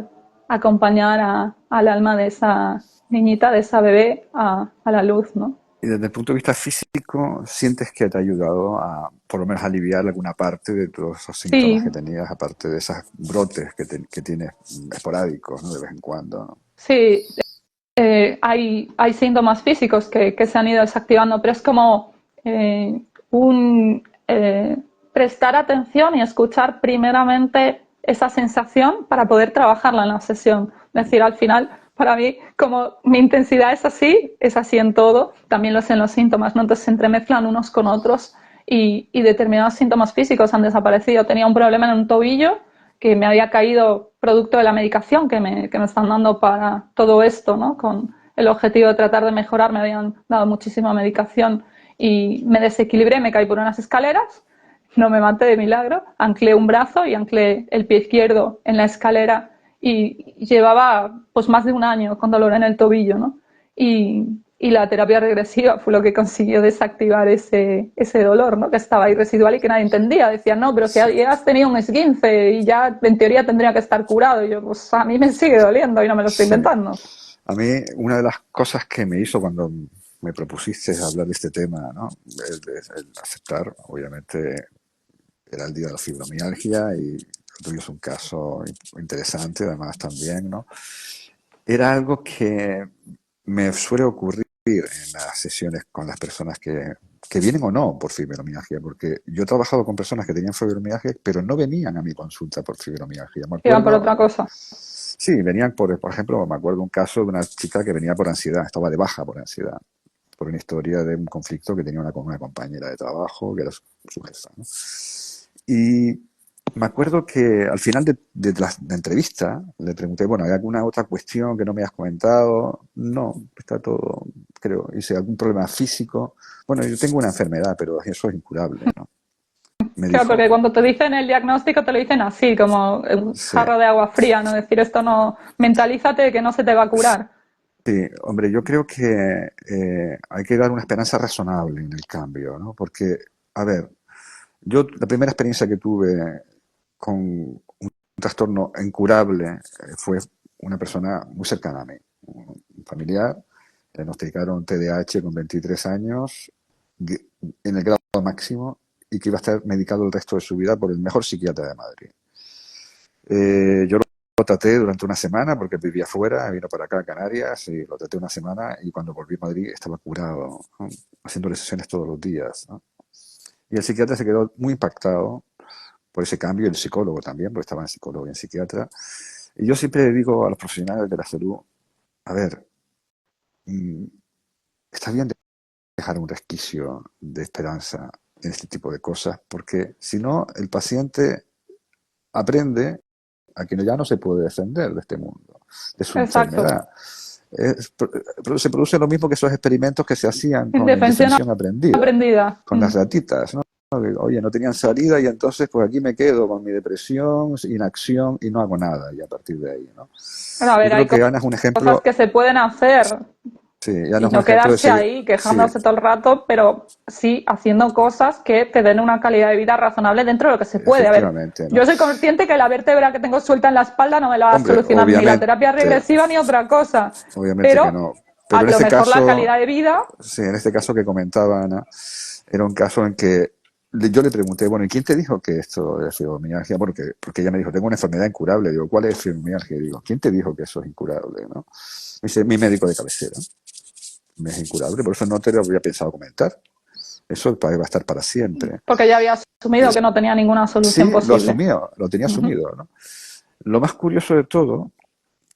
acompañar al alma de esa niñita, de esa bebé, a la luz, ¿no? Y desde el punto de vista físico, ¿sientes que te ha ayudado a, por lo menos, aliviar alguna parte de todos esos síntomas Sí, que tenías, aparte de esos brotes que tienes esporádicos, ¿no? De vez en cuando, ¿no? sí, hay síntomas físicos que se han ido desactivando, pero es como un prestar atención y escuchar primeramente esa sensación para poder trabajarla en la sesión. Es decir, al final, para mí, como mi intensidad es así en todo, también lo es en los síntomas, ¿no? Entonces se entremezclan unos con otros y determinados síntomas físicos han desaparecido. Tenía un problema en un tobillo que me había caído producto de la medicación que me están dando para todo esto, ¿no? Con el objetivo de tratar de mejorar, me habían dado muchísima medicación y me desequilibré, me caí por unas escaleras, no me maté de milagro, anclé un brazo y anclé el pie izquierdo en la escalera y llevaba pues más de un año con dolor en el tobillo, ¿no? Y la terapia regresiva fue lo que consiguió desactivar ese dolor, ¿no? Que estaba ahí residual y que nadie entendía. Decían, no, pero si Sí. ya has tenido un esguince y ya en teoría tendría que estar curado. Y yo, pues a mí me sigue doliendo y no me lo estoy Sí. inventando. A mí, una de las cosas que me hizo cuando me propusiste hablar de este tema, ¿no? El aceptar, obviamente, era el día de la fibromialgia y lo tuyo es un caso interesante, además también, ¿no? Era algo que me suele ocurrir en las sesiones con las personas que vienen o no por fibromialgia, porque yo he trabajado con personas que tenían fibromialgia, pero no venían a mi consulta por fibromialgia. Me Iban por acuerdo, otra cosa. sí, venían por ejemplo, me acuerdo un caso de una chica que venía por ansiedad, estaba de baja por ansiedad, por una historia de un conflicto que tenía con una compañera de trabajo, que era su jefa, ¿no? Y me acuerdo que al final de la entrevista le pregunté, bueno, ¿hay alguna otra cuestión que no me has comentado? No, está todo, creo, hice algún problema físico. Bueno, yo tengo una enfermedad, pero eso es incurable, ¿no? Me Claro, porque dijo, cuando te dicen el diagnóstico te lo dicen así, como un sí, jarro de agua fría, ¿no? Decir esto no, mentalízate de que no se te va a curar. sí, hombre, yo creo que hay que dar una esperanza razonable en el cambio, ¿no? Porque, a ver, yo la primera experiencia que tuve con un trastorno incurable fue una persona muy cercana a mí, un familiar, le diagnosticaron TDAH con 23 años, en el grado máximo, y que iba a estar medicado el resto de su vida por el mejor psiquiatra de Madrid. Yo lo traté durante una semana porque vivía fuera, vino para acá a Canarias y lo traté una semana y cuando volví a Madrid estaba curado, ¿no? Haciéndole sesiones todos los días, ¿no? Y el psiquiatra se quedó muy impactado por ese cambio, y el psicólogo también, porque estaba en psicólogo y en psiquiatra. Y yo siempre digo a los profesionales de la salud, a ver, mm, está bien dejar un resquicio de esperanza en este tipo de cosas, porque si no, el paciente aprende a que ya no se puede defender de este mundo, de su Exacto. enfermedad. Se produce lo mismo que esos experimentos que se hacían con la Indefensión indefensión aprendida, aprendida. con las ratitas, ¿no? Oye, no tenían salida y entonces pues aquí me quedo con mi depresión, inacción y no hago nada y a partir de ahí, ¿no? Bueno, a Yo ver, hay creo que Ana es un cosas ejemplo, que se pueden hacer sí, Ana y es un no ejemplo de quedarse seguir, ahí sí, quejándose todo el rato, pero sí haciendo cosas que te den una calidad de vida razonable dentro de lo que se puede. A ver, efectivamente, ¿no? yo soy consciente que la vértebra que tengo suelta en la espalda no me la va a Hombre, solucionar ni la obviamente, terapia regresiva ni otra cosa, obviamente que pero no. a Pero en lo este mejor la caso, calidad de vida, sí, en este caso que comentaba Ana, era un caso en que yo le pregunté, bueno, ¿y quién te dijo que esto es fibromialgia? Porque ella me dijo, tengo una enfermedad incurable. Digo, ¿cuál es fibromialgia? Digo, ¿quién te dijo que eso es incurable? ¿No? Me dice, mi médico de cabecera. Me es incurable, por eso no te lo había pensado comentar. Eso va a estar para siempre. porque ya había asumido que no tenía ninguna solución Sí, lo posible. asumió, lo tenía Uh -huh. asumido, ¿no? Lo más curioso de todo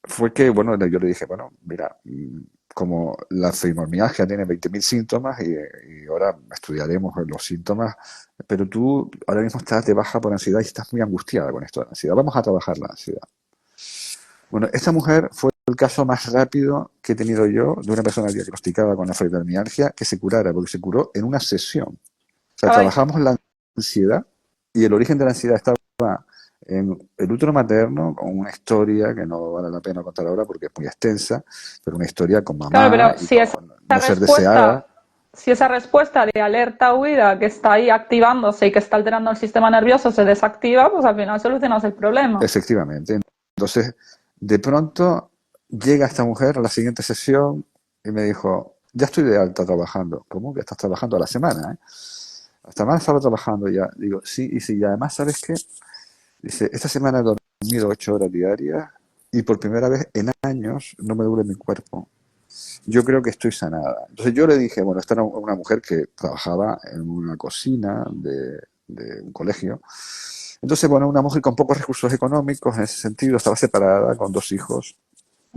fue que, bueno, yo le dije, bueno, mira, como la fibromialgia tiene 20.000 síntomas y ahora estudiaremos los síntomas, pero tú ahora mismo estás de baja por ansiedad y estás muy angustiada con esto de la ansiedad. Vamos a trabajar la ansiedad. Bueno, esta mujer fue el caso más rápido que he tenido yo de una persona diagnosticada con la fibromialgia que se curara, porque se curó en una sesión. O sea, Ay, trabajamos la ansiedad y el origen de la ansiedad estaba en el útero materno, con una historia que no vale la pena contar ahora porque es muy extensa, pero una historia con claro, mamá pero y si esa con no ser respuesta, deseada. si esa respuesta de alerta huida que está ahí activándose y que está alterando el sistema nervioso se desactiva, pues al final solucionas el problema. Efectivamente. Entonces, de pronto llega esta mujer a la siguiente sesión y me dijo, ya estoy de alta trabajando. ¿Cómo que estás trabajando a la semana? Hasta más estaba trabajando ya. Digo, sí, y sí, y además, ¿sabes qué? Dice, esta semana he dormido 8 horas diarias y por primera vez en años no me duele mi cuerpo. Yo creo que estoy sanada. Entonces yo le dije, bueno, esta era una mujer que trabajaba en una cocina de un colegio. Entonces, bueno, una mujer con pocos recursos económicos en ese sentido, estaba separada con 2 hijos.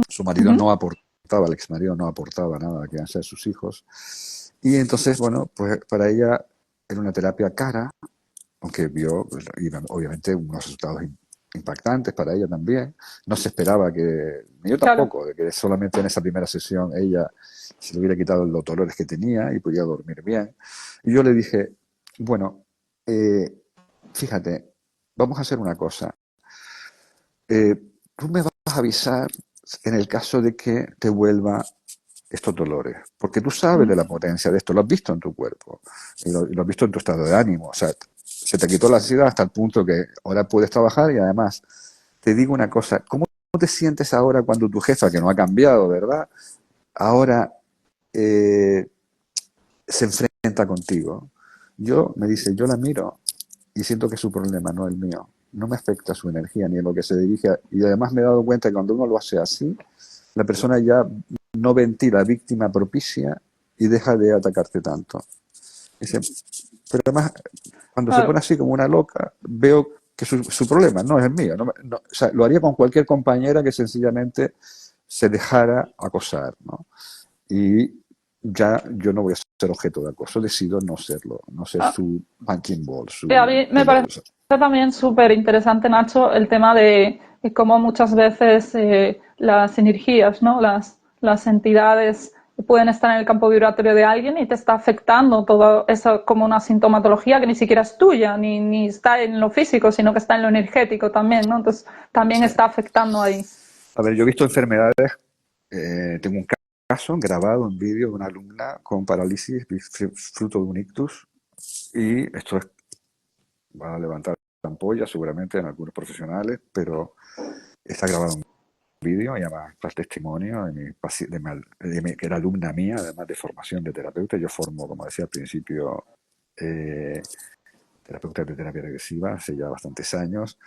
Su Uh marido -huh. no aportaba, el ex marido no aportaba nada a la crianza de sus hijos. Y entonces, bueno, pues para ella era una terapia cara, aunque vio obviamente unos resultados impactantes para ella también. No se esperaba que, ni yo Claro. tampoco, de que solamente en esa primera sesión ella se le hubiera quitado los dolores que tenía y pudiera dormir bien. Y yo le dije, bueno, fíjate, vamos a hacer una cosa. Eh, Tú me vas a avisar en el caso de que te vuelva estos dolores, porque tú Uh sabes -huh. de la potencia de esto, lo has visto en tu cuerpo y lo has visto en tu estado de ánimo. O sea, se te quitó la ansiedad hasta el punto que ahora puedes trabajar y además te digo una cosa, ¿cómo te sientes ahora cuando tu jefa, que no ha cambiado, ¿verdad? Ahora eh, se enfrenta contigo. Me dice, yo la miro y siento que es su problema, no el mío. No me afecta su energía ni en lo que se dirige. Y además me he dado cuenta que cuando uno lo hace así, la persona ya no ventila víctima propicia y deja de atacarte tanto. Dice, pero además, cuando se pone Claro. así como una loca, veo que su problema no es el mío. O sea, lo haría con cualquier compañera que sencillamente se dejara acosar, ¿no? Y ya yo no voy a ser objeto de acoso, decido no serlo, no ser Ah, su punching ball, y a su mí me pelea. parece también súper interesante, Nacho, el tema de cómo muchas veces las energías, ¿no? Las entidades pueden estar en el campo vibratorio de alguien y te está afectando todo eso como una sintomatología que ni siquiera es tuya, ni está en lo físico, sino que está en lo energético también, ¿no? Entonces también Sí. está afectando ahí. A ver, yo he visto enfermedades, tengo un caso grabado en vídeo de una alumna con parálisis fruto de un ictus y esto va a levantar ampollas seguramente en algunos profesionales, pero está grabado en vídeo y además está el testimonio que era alumna mía, además de formación de terapeuta. Yo formo, como decía al principio, eh, terapeuta de terapia regresiva hace ya bastantes años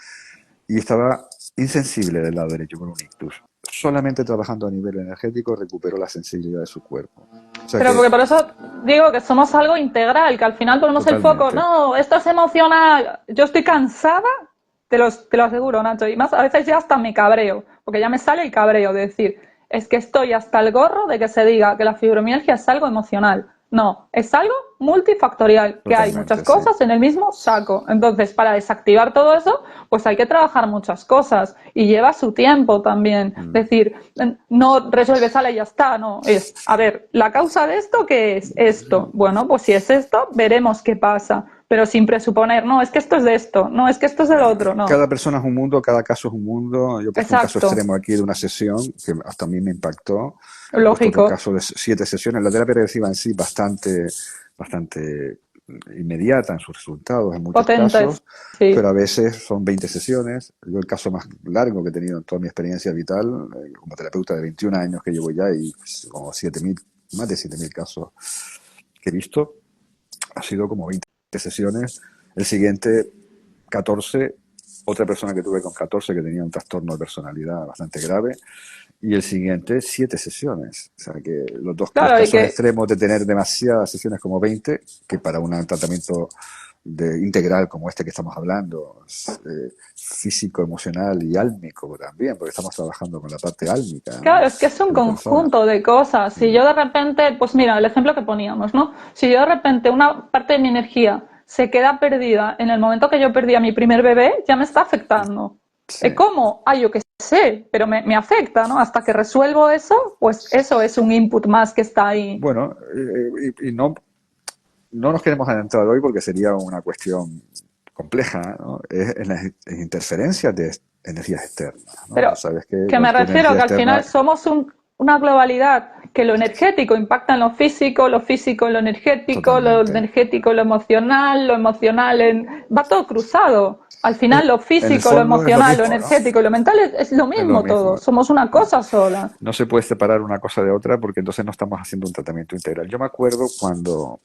y estaba insensible del lado derecho con un ictus. Solamente trabajando a nivel energético recuperó la sensibilidad de su cuerpo. O sea Pero que porque por eso digo que somos algo integral, que al final ponemos el foco, totalmente. no, esto es emocional, yo estoy cansada, te lo aseguro, Nacho, y más a veces ya hasta me cabreo, porque ya me sale el cabreo de decir, es que estoy hasta el gorro de que se diga que la fibromialgia es algo emocional. No, es algo multifactorial, que hay muchas Totalmente, sí. cosas en el mismo saco. Entonces, para desactivar todo eso, pues hay que trabajar muchas cosas y lleva su tiempo también. Mm. Decir, no resuelves sala y ya está, no, es, a ver, la causa de esto, ¿qué es? Esto. Bueno, pues si es esto, veremos qué pasa, pero sin presuponer, no, es que esto es de esto, no, es que esto es del otro, no. Cada persona es un mundo, cada caso es un mundo. Yo he puesto un caso Exacto, extremo aquí de una sesión que hasta a mí me impactó. He puesto otro lógico, caso de 7 sesiones. La terapia regresiva en sí bastante inmediata en sus resultados en muchos potentes, casos, pero a sí. veces son 20 sesiones. Yo el caso más largo que he tenido en toda mi experiencia vital, como terapeuta de 21 años que llevo ya y como 7.000, más de 7.000 casos que he visto, ha sido como 20 sesiones. El siguiente, 14, otra persona que tuve con 14 que tenía un trastorno de personalidad bastante grave, y el siguiente, 7 sesiones. O sea que los Claro, y casos que extremos de tener demasiadas sesiones como 20, que para un tratamiento integral como este que estamos hablando, físico, emocional y álmico también, porque estamos trabajando con la parte álmica, ¿no? claro, es que es un De la persona. conjunto de cosas. Si Mm. yo de repente, pues mira, el ejemplo que poníamos, ¿no? Si yo de repente una parte de mi energía se queda perdida en el momento que yo perdí a mi primer bebé, ya me está afectando. Sí. ¿Cómo? Ah, yo qué sé, pero me afecta, ¿no? Hasta que resuelvo eso, pues eso es un input más que está ahí. Bueno, y no nos queremos adentrar hoy porque sería una cuestión compleja, ¿no? Es en las interferencias de energías externas, ¿no? Tú Pero sabes que que me cualquier refiero energía que al final externa, somos una globalidad, que lo impacta en lo físico en lo totalmente. energético en lo emocional en... Va todo cruzado. Al final lo En el físico, lo fondo es lo emocional, lo mismo, ¿no? energético y lo mental es lo Es lo mismo todo. mismo. Somos una cosa sola. No se puede separar una cosa de otra porque entonces no estamos haciendo un tratamiento integral. Yo me acuerdo cuando,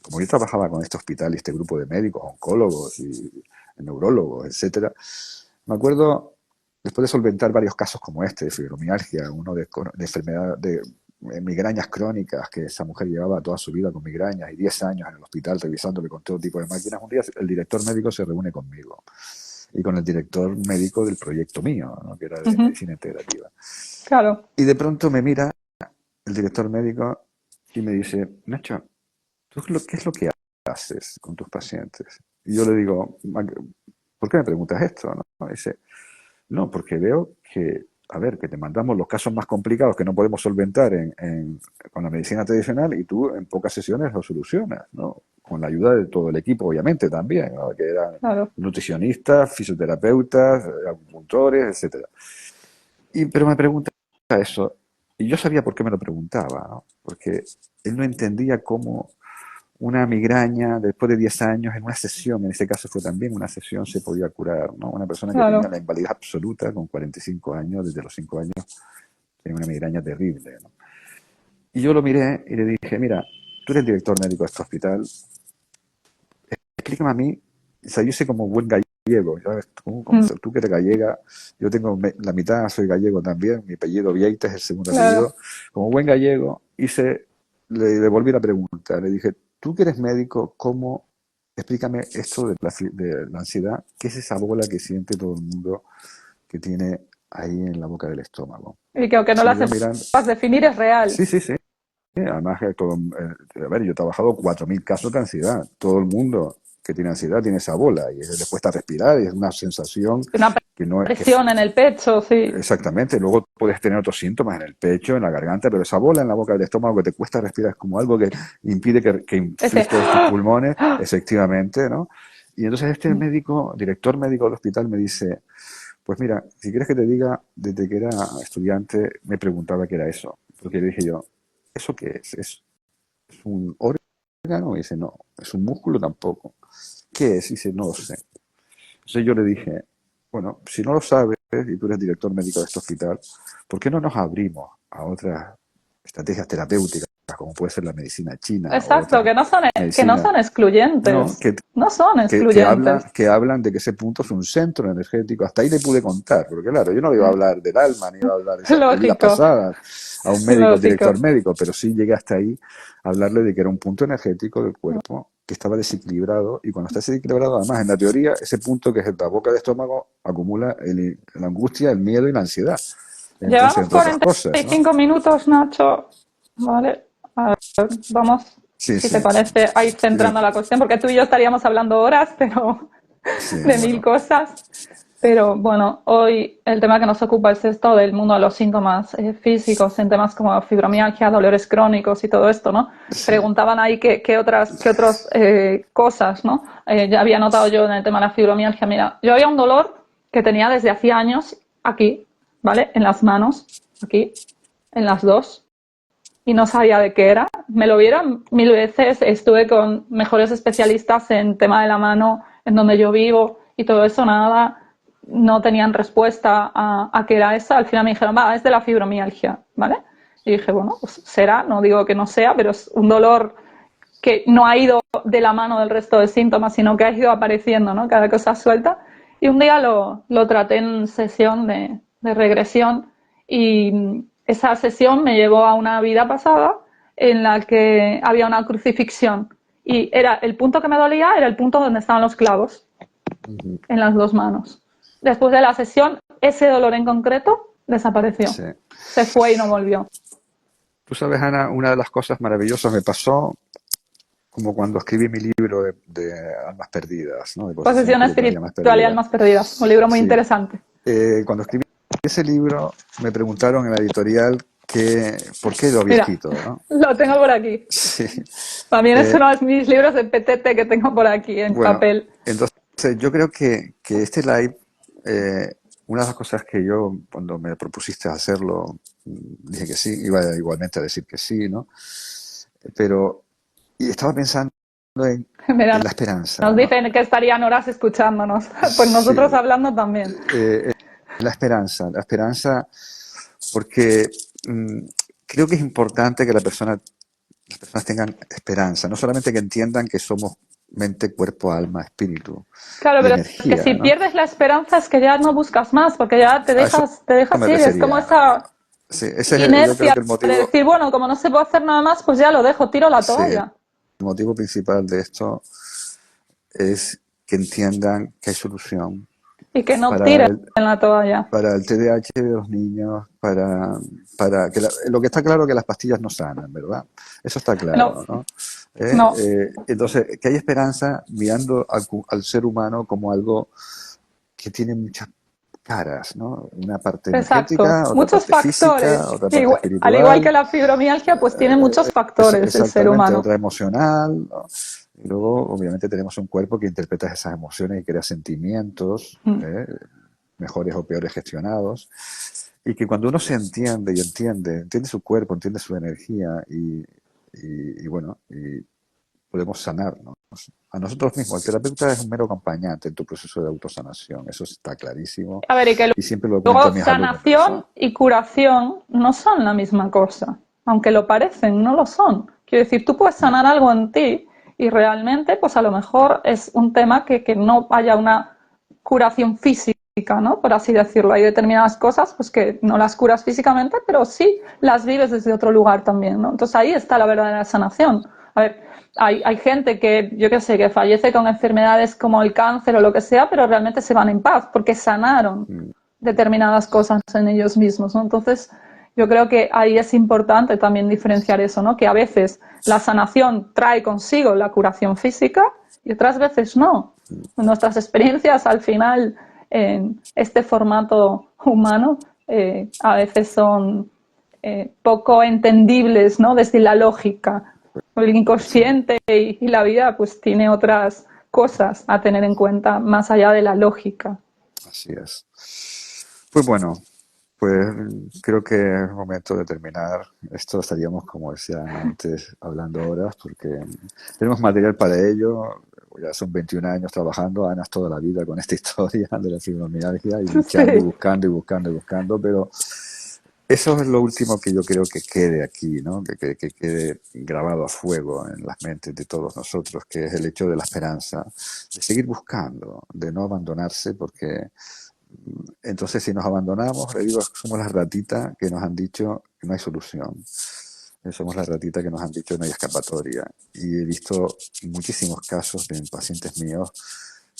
como yo trabajaba con este hospital y este grupo de médicos, oncólogos y neurólogos, etcétera, me acuerdo, después de solventar varios casos como este, de fibromialgia, uno de enfermedad, de migrañas crónicas, que esa mujer llevaba toda su vida con migrañas y 10 años en el hospital revisándole con todo tipo de máquinas, un día el director médico se reúne conmigo y con el director médico del proyecto mío, ¿no? Que era de Ujú. medicina integrativa. Claro. Y de pronto me mira el director médico y me dice, Nacho, ¿qué es lo que haces con tus pacientes? Y yo le digo, ¿por qué me preguntas esto? ¿No? Dice, no, porque veo que, a ver, que te mandamos los casos más complicados que no podemos solventar con la medicina tradicional y tú en pocas sesiones lo solucionas, ¿no? Con la ayuda de todo el equipo, obviamente, también, ¿no? Que eran Claro. nutricionistas, fisioterapeutas, acupuntores, etcétera. Pero me pregunta eso, y yo sabía por qué me lo preguntaba, ¿no? Porque él no entendía cómo una migraña después de 10 años en una sesión, en este caso fue también una sesión, se podía curar, ¿no? Una persona que tenía Claro. la invalidez absoluta con 45 años, desde los 5 años, tenía una migraña terrible, ¿no? Y yo lo miré y le dije, mira, tú eres director médico de este hospital, explícame a mí, o sea, yo sé como buen gallego, ¿sabes? Mm. Tú que eres gallega, yo tengo la mitad, soy gallego también, mi apellido Vieites es el segundo Claro. apellido, como buen gallego, le devolví la pregunta, le dije, tú que eres médico, ¿cómo, explícame esto de la ansiedad, qué es esa bola que siente todo el mundo que tiene ahí en la boca del estómago? Y que aunque Y no se la me quedó mirando, sepas definir, es real. sí, sí, sí, además que todo, a ver, yo he trabajado 4.000 casos de ansiedad. Todo el mundo que tiene ansiedad tiene esa bola y le cuesta respirar y es una sensación Una que no es que presión en el pecho, sí. exactamente. Luego puedes tener otros síntomas en el pecho, en la garganta, pero esa bola en la boca del estómago que te cuesta respirar es como algo que impide que Ese, infiltres tus pulmones, efectivamente, ¿no? Y entonces este médico, director médico del hospital, me dice, pues mira, si quieres que te diga, desde que era estudiante me preguntaba qué era eso. Porque le dije yo, ¿eso qué es? ¿Es un órgano? Y dice, no, es un músculo tampoco. ¿Qué es? Y dice, no lo sé. Entonces yo le dije, bueno, si no lo sabes y tú eres director médico de este hospital, ¿por qué no nos abrimos a otras estrategias terapéuticas, como puede ser la medicina china o exacto, otras que no medicinas, son no, excluyentes. No son excluyentes. que hablan de que ese punto es un centro energético? Hasta ahí le pude contar, porque claro, yo no le iba a hablar del alma, ni iba a hablar de vidas Lógico, pasadas a un médico, director lógico. médico, pero sí llegué hasta ahí a hablarle de que era un punto energético del cuerpo que estaba desequilibrado, y cuando está desequilibrado, además, en la teoría, ese punto que es la boca del estómago acumula la angustia, el miedo y la ansiedad. Entonces, Llevamos entre otras cosas, ¿no? 45 minutos, Nacho. Vale, a ver, vamos, Sí, si sí. te parece, a ir centrando la cuestión, porque tú y yo estaríamos hablando horas, pero Sí, de mil bueno. cosas. Pero bueno, hoy el tema que nos ocupa es esto del mundo de los síntomas físicos, en temas como fibromialgia, dolores crónicos y todo esto, ¿no? Sí. Preguntaban ahí qué otras cosas, ¿no? Ya había notado yo en el tema de la fibromialgia. Mira, yo había un dolor que tenía desde hacía años aquí, ¿vale? En las manos, aquí, en las dos, y no sabía de qué era. Me lo vieron 1000 veces, estuve con mejores especialistas en tema de la mano, en donde yo vivo, y todo eso, nada, no tenían respuesta a qué era esa. Al final me dijeron, va, es de la fibromialgia, ¿vale? Y dije, bueno, pues será, no digo que no sea, pero es un dolor que no ha ido de la mano del resto de síntomas, sino que ha ido apareciendo, ¿no? Cada cosa suelta. Y un día lo traté en sesión de regresión, y esa sesión me llevó a una vida pasada en la que había una crucifixión, y era el punto que me dolía, era el punto donde estaban los clavos, Ujú. en las dos manos. Después de la sesión, ese dolor en concreto desapareció. Sí. Se fue y no volvió. Tú sabes, Ana, una de las cosas maravillosas me pasó como cuando escribí mi libro de almas perdidas, ¿no? De posesión Posesión espiritual y almas espiritual y perdidas. almas perdidas. Un libro muy Sí, interesante. cuando escribí ese libro me preguntaron en la editorial por qué lo había Mira, escrito, ¿no? lo tengo por aquí. Sí. También es Eh, uno de mis libros de PTT que tengo por aquí en bueno, papel. entonces yo creo que este live, una de las cosas que yo, cuando me propusiste hacerlo, dije que sí, iba igualmente a decir que sí, ¿no? Pero, y estaba pensando Mira, en la esperanza, nos ¿no? dicen que estarían horas escuchándonos. Pues Sí, nosotros hablando también. eh, la esperanza, porque creo que es importante que las personas tengan esperanza, no solamente que entiendan que somos mente, cuerpo, alma, espíritu Claro, y pero es que energía, si ¿no? pierdes la esperanza es que ya no buscas más, porque ya A eso te me dejas ir. Es como refería. esa Sí, ese es, yo creo inercia que el de motivo, decir, bueno, como no se puede hacer nada más, pues ya lo dejo, tiro la sí, el toalla. motivo principal de esto es que entiendan que hay solución Y que no para tires el, en la toalla. para el TDAH de los niños, para que lo que está claro es que las pastillas no sanan, ¿verdad? Eso está No, claro, ¿no? no. Entonces, que hay esperanza mirando al ser humano como algo que tiene muchas caras, ¿no? Una parte Exacto. energética, otra Muchos parte física, factores. otra parte Al igual que espiritual, la fibromialgia, pues tiene muchos factores el ser exactamente humano. otra emocional, ¿no? Y luego, obviamente, tenemos un cuerpo que interpreta esas emociones y crea sentimientos, mejores o peores gestionados, y que cuando uno se entiende y entiende su cuerpo, entiende su energía y bueno, y podemos sanarnos a nosotros mismos. El terapeuta es un mero acompañante en tu proceso de autosanación, eso está clarísimo, A ver, y que y siempre lo cuento luego a mis alumnos de sanación eso. y curación no son la misma cosa. Aunque lo parecen, no lo son. Quiero decir, tú puedes sanar algo en ti y realmente, pues a lo mejor es un tema que no haya una curación física, ¿no? Por así decirlo. Hay determinadas cosas pues que no las curas físicamente, pero sí las vives desde otro lugar también, ¿no? Entonces ahí está la verdadera sanación. A ver, hay gente que, yo qué sé, que fallece con enfermedades como el cáncer o lo que sea, pero realmente se van en paz porque sanaron Mm, determinadas cosas en ellos mismos, ¿no? Entonces, yo creo que ahí es importante también diferenciar eso, ¿no? Que a veces la sanación trae consigo la curación física y otras veces no. Nuestras experiencias al final en este formato humano a veces son poco entendibles, ¿no? Desde la lógica. El Sí, inconsciente y la vida pues tiene otras cosas a tener en cuenta más allá de la lógica. así es. Pues bueno, pues creo que es momento de terminar. Esto estaríamos, como decían antes, hablando horas, porque tenemos material para ello. Ya son 21 años trabajando, Ana toda la vida con esta historia de la fibromialgia y luchando y Sí, buscando y buscando y buscando, pero eso es lo último que yo creo que quede aquí, ¿no? Que quede grabado a fuego en las mentes de todos nosotros, que es el hecho de la esperanza, de seguir buscando, de no abandonarse, porque entonces si nos abandonamos, le digo, somos la ratita que nos han dicho que no hay solución. Somos la ratita que nos han dicho que no hay escapatoria. Y he visto muchísimos casos de pacientes míos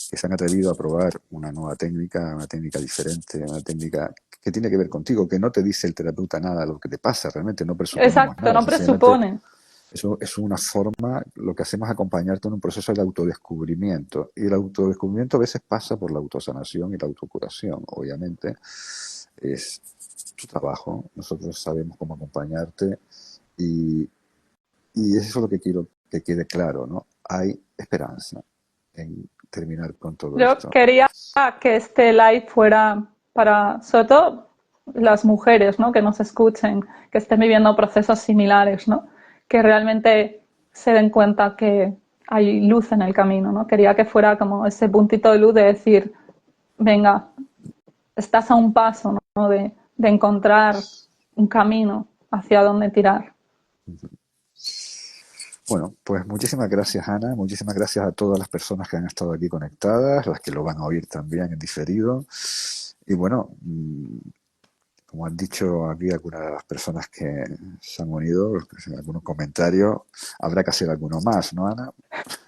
que se han atrevido a probar una técnica diferente, una técnica que tiene que ver contigo, que no te dice el terapeuta nada de lo que te pasa, realmente no presuponemos exacto, nada, no sencillamente presupone. eso es una forma, lo que hacemos es acompañarte en un proceso de autodescubrimiento. Y el autodescubrimiento a veces pasa por la autosanación y la autocuración, obviamente. Es tu trabajo, nosotros sabemos cómo acompañarte y, y eso es lo que quiero que quede claro, ¿no? Hay esperanza en terminar con todo Yo esto. quería que este live fuera para, sobre todo, las mujeres, ¿no? Que nos escuchen, que estén viviendo procesos similares, ¿no? Que realmente se den cuenta que hay luz en el camino, ¿no? Quería que fuera como ese puntito de luz de decir, venga, estás a un paso, ¿no? De encontrar un camino hacia dónde tirar. Bueno, pues muchísimas gracias, Ana. Muchísimas gracias a todas las personas que han estado aquí conectadas, las que lo van a oír también en diferido. Y bueno, como han dicho aquí algunas de las personas que se han unido, algunos comentarios, habrá que hacer alguno más, ¿no, Ana?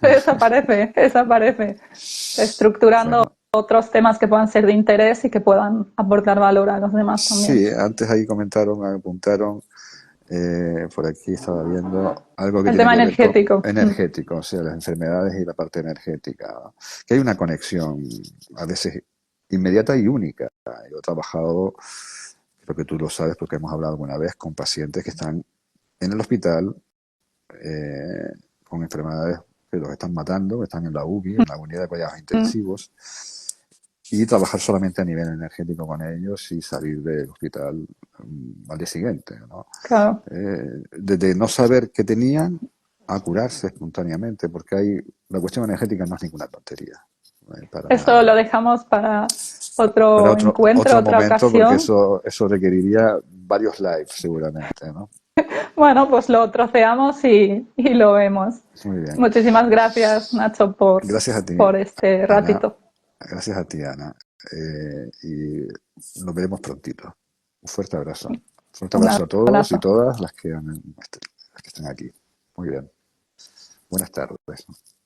Desaparece, desaparece, estructurando Bueno, otros temas que puedan ser de interés y que puedan aportar valor a los demás también. sí, antes ahí comentaron, apuntaron, por aquí estaba viendo algo que El tiene tema que ver con energético. energético, o sea, las enfermedades y la parte energética, ¿no? Que hay una conexión a veces inmediata y única. Yo he trabajado, creo que tú lo sabes porque hemos hablado alguna vez, con pacientes que están en el hospital eh, con enfermedades que los están matando, que están en la UBI, en la unidad de cuidados intensivos, y trabajar solamente a nivel energético con ellos y salir del hospital al día siguiente, ¿no? Claro. Desde no saber qué tenían a curarse espontáneamente, porque hay, la cuestión energética no es ninguna tontería, para Eso lo nada. dejamos para Para otro encuentro, otro otra momento, porque ocasión. eso requeriría varios lives seguramente, ¿no? Bueno, pues lo troceamos y lo vemos. Muy bien. Muchísimas gracias, Nacho, Gracias a ti, por este Ana. ratito. Gracias a ti, Ana. Y nos veremos prontito. Un fuerte abrazo. Un fuerte Un abrazo a todos y abrazo. todas las que están aquí. Muy bien. Buenas tardes.